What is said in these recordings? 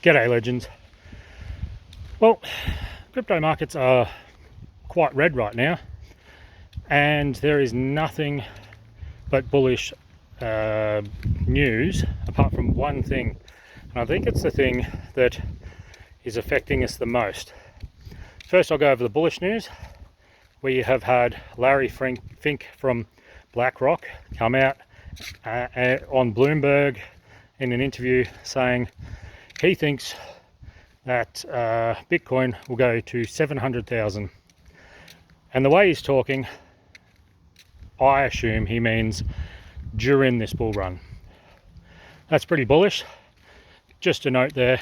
G'day legends. Well, crypto markets are quite red right now, and there is nothing but bullish news apart from one thing, and I think it's the thing that is affecting us the most. First, I'll go over the bullish news. We have had Larry Fink from BlackRock come out on Bloomberg in an interview saying he thinks that Bitcoin will go to 700,000. And the way he's talking, I assume he means during this bull run. That's pretty bullish. Just a note there,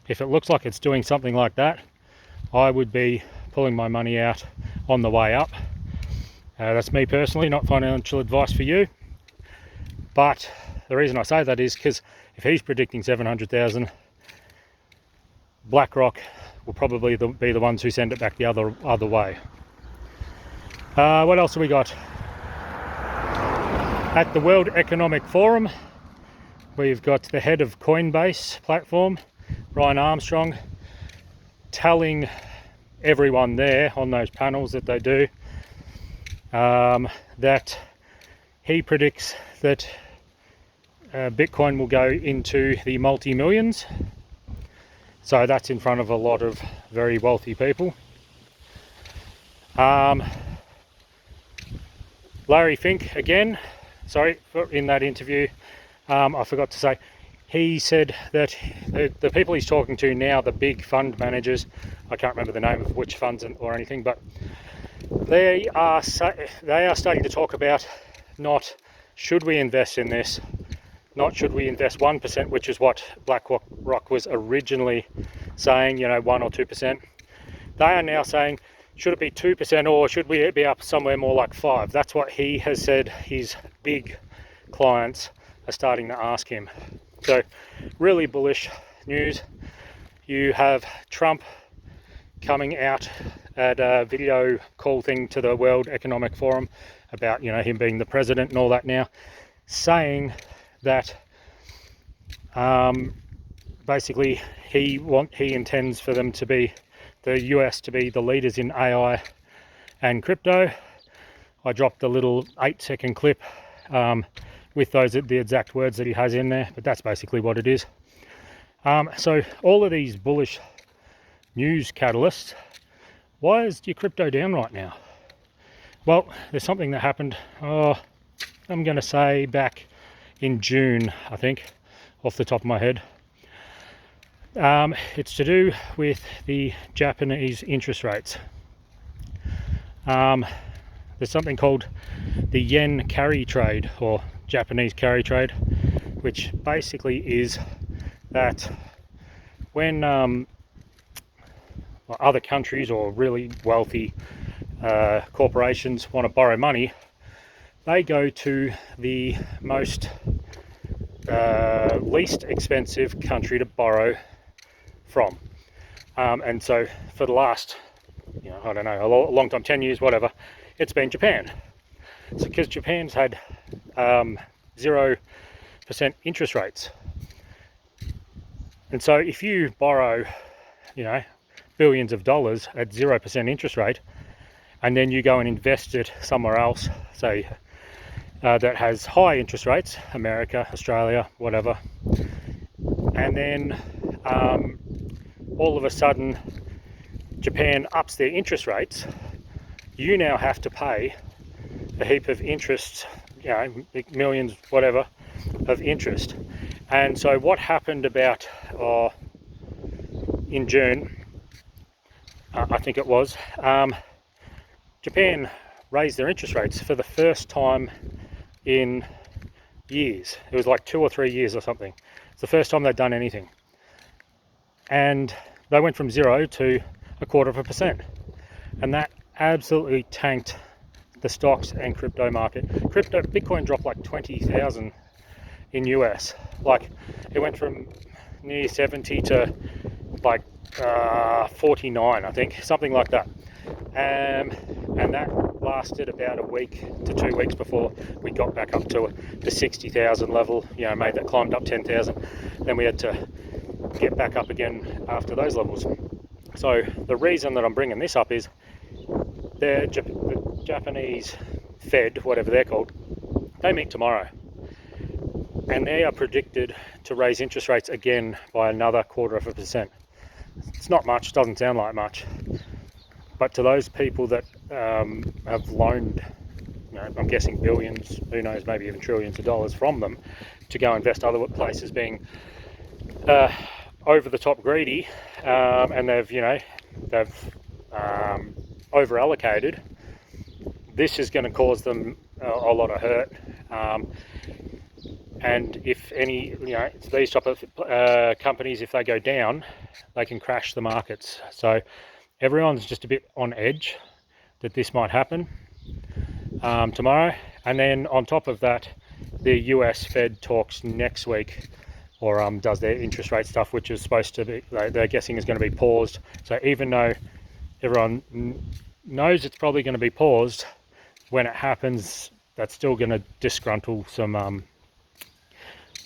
if it looks like it's doing something like that, I would be pulling my money out on the way up. That's me personally, not financial advice for you. But the reason I say that is because if he's predicting 700,000, BlackRock will probably be the ones who send it back the other way. What else have we got? At the World Economic Forum, we've got the head of Coinbase platform, Brian Armstrong, telling everyone there on those panels that they do that he predicts that Bitcoin will go into the multi-millions. So that's in front of a lot of very wealthy people. Larry Fink, again, in that interview, I forgot to say, he said that the people he's talking to now, the big fund managers, I can't remember the name of which funds or anything, but they are starting to talk about not should we invest in this, not should we invest 1%, which is what BlackRock was originally saying, 1 or 2%. They are now saying, should it be 2% or should we be up somewhere more like 5%? That's what he has said his big clients are starting to ask him. So really bullish news. You have Trump coming out at a video call thing to the World Economic Forum about, him being the president and all that now, saying that basically he intends for them to be, the US to be the leaders in AI and crypto. I dropped a little 8-second clip with the exact words that he has in there, but that's basically what it is. So all of these bullish news catalysts, why is your crypto down right now? Well, there's something that happened, I'm going to say back in June, I think, off the top of my head. It's to do with the Japanese interest rates. There's something called the yen carry trade, or Japanese carry trade, which basically is that when other countries or really wealthy corporations want to borrow money, they go to the most least expensive country to borrow from. And so for the last, I don't know, a long time, 10 years, whatever, it's been Japan. So because Japan's had 0% interest rates. And so if you borrow, billions of dollars at 0% interest rate, and then you go and invest it somewhere else, say, that has high interest rates, America, Australia, whatever, and then all of a sudden Japan ups their interest rates, you now have to pay a heap of interest, millions, whatever, of interest. And so what happened about in June, I think it was, Japan raised their interest rates for the first time in years. It was like 2 or 3 years or something. It's the first time they'd done anything. And they went from 0 to 0.25%. And that absolutely tanked the stocks and crypto market. Bitcoin dropped like 20,000 in US. Like it went from near 70 to like 49, I think, something like that. And that lasted about a week to 2 weeks before we got back up to the 60,000 level, climbed up 10,000. Then we had to get back up again after those levels. So the reason that I'm bringing this up is the Japanese Fed, whatever they're called, they meet tomorrow, and they are predicted to raise interest rates again by another 0.25%. It's not much, doesn't sound like much, but to those people that have loaned, I'm guessing billions, who knows, maybe even trillions of dollars from them to go invest other places, being over the top greedy, and they've over allocated, this is going to cause them a lot of hurt. And if any, these type of companies, if they go down, they can crash the markets. So everyone's just a bit on edge that this might happen tomorrow. And then on top of that, the US Fed talks next week, or does their interest rate stuff, which is supposed to be, they're guessing is going to be paused. So even though everyone knows it's probably going to be paused, when it happens, that's still going to disgruntle some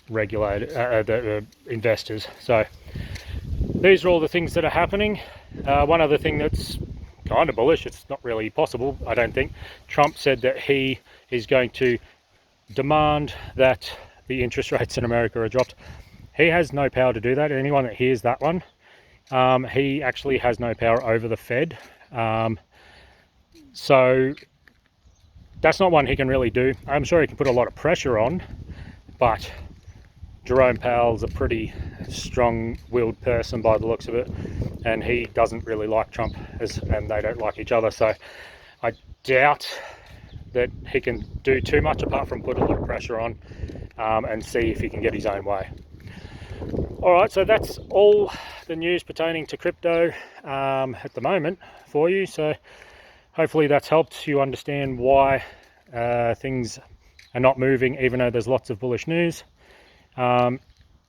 the investors. So these are all the things that are happening. One other thing that's kind of bullish, it's not really possible, I don't think. Trump said that he is going to demand that the interest rates in America are dropped. He has no power to do that. Anyone that hears that one, he actually has no power over the Fed. So that's not one he can really do. I'm sure he can put a lot of pressure on, but Jerome Powell's a pretty strong-willed person by the looks of it, and he doesn't really like Trump, and they don't like each other. So I doubt that he can do too much apart from put a lot of pressure on and see if he can get his own way. All right, so that's all the news pertaining to crypto at the moment for you. So hopefully that's helped you understand why things are not moving, even though there's lots of bullish news.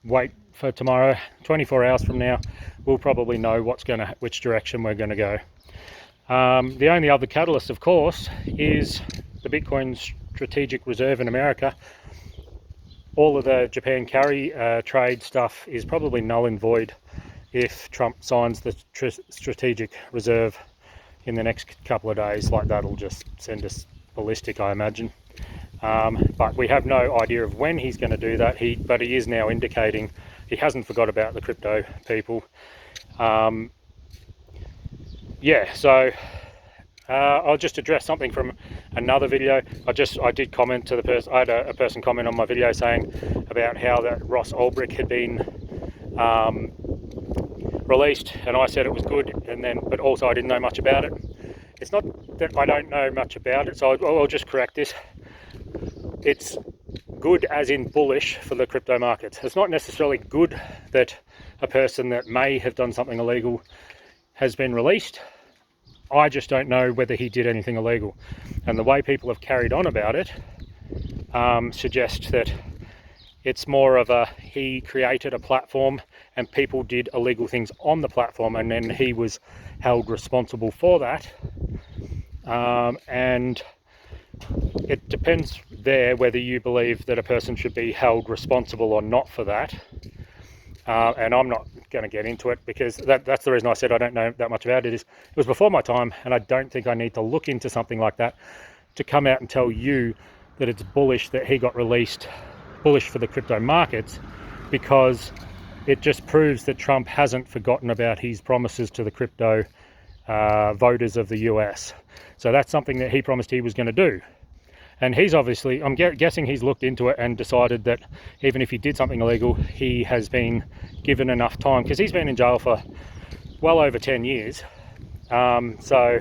Wait for tomorrow, 24 hours from now, we'll probably know which direction we're going to go. The only other catalyst, of course, is the Bitcoin strategic reserve in America. All of the Japan carry trade stuff is probably null and void if Trump signs the strategic reserve in the next couple of days. Like, that'll just send us ballistic, I imagine. But we have no idea of when he's going to do that. But he is now indicating he hasn't forgot about the crypto people. So I'll just address something from another video. I did comment to the person. I had a person comment on my video saying about how that Ross Ulbricht had been released, and I said it was good, but also I didn't know much about it. It's not that I don't know much about it, so I'll just correct this. It's good as in bullish for the crypto markets. It's not necessarily good that a person that may have done something illegal has been released. I just don't know whether he did anything illegal. And the way people have carried on about it suggests that it's more of he created a platform and people did illegal things on the platform, and then he was held responsible for that. And it depends there whether you believe that a person should be held responsible or not for that. And I'm not going to get into it, because that's the reason I said I don't know that much about it. It was before my time, and I don't think I need to look into something like that to come out and tell you that it's bullish that he got released, bullish for the crypto markets, because it just proves that Trump hasn't forgotten about his promises to the crypto voters of the US. So that's something that he promised he was going to do. And he's obviously, I'm guessing he's looked into it and decided that even if he did something illegal, he has been given enough time, because he's been in jail for well over 10 years. So,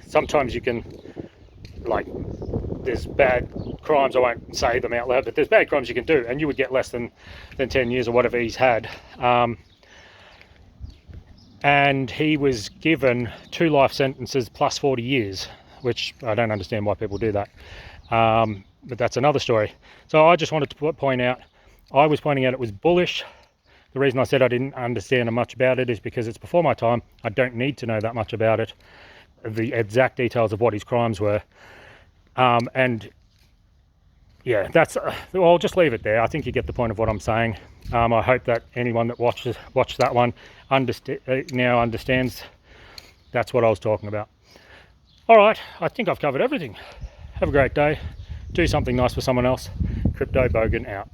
sometimes you can, there's bad crimes, I won't say them out loud, but there's bad crimes you can do, and you would get less than 10 years or whatever he's had. And he was given 2 life sentences plus 40 years. Which I don't understand why people do that, but that's another story. So I just wanted to point out, I was pointing out it was bullish. The reason I said I didn't understand much about it is because it's before my time. I don't need to know that much about it, the exact details of what his crimes were. And yeah, that's well, I'll just leave it there. I think you get the point of what I'm saying. I hope that anyone that watched that one now understands that's what I was talking about. All right, I think I've covered everything. Have a great day. Do something nice for someone else. Crypto Bogan out.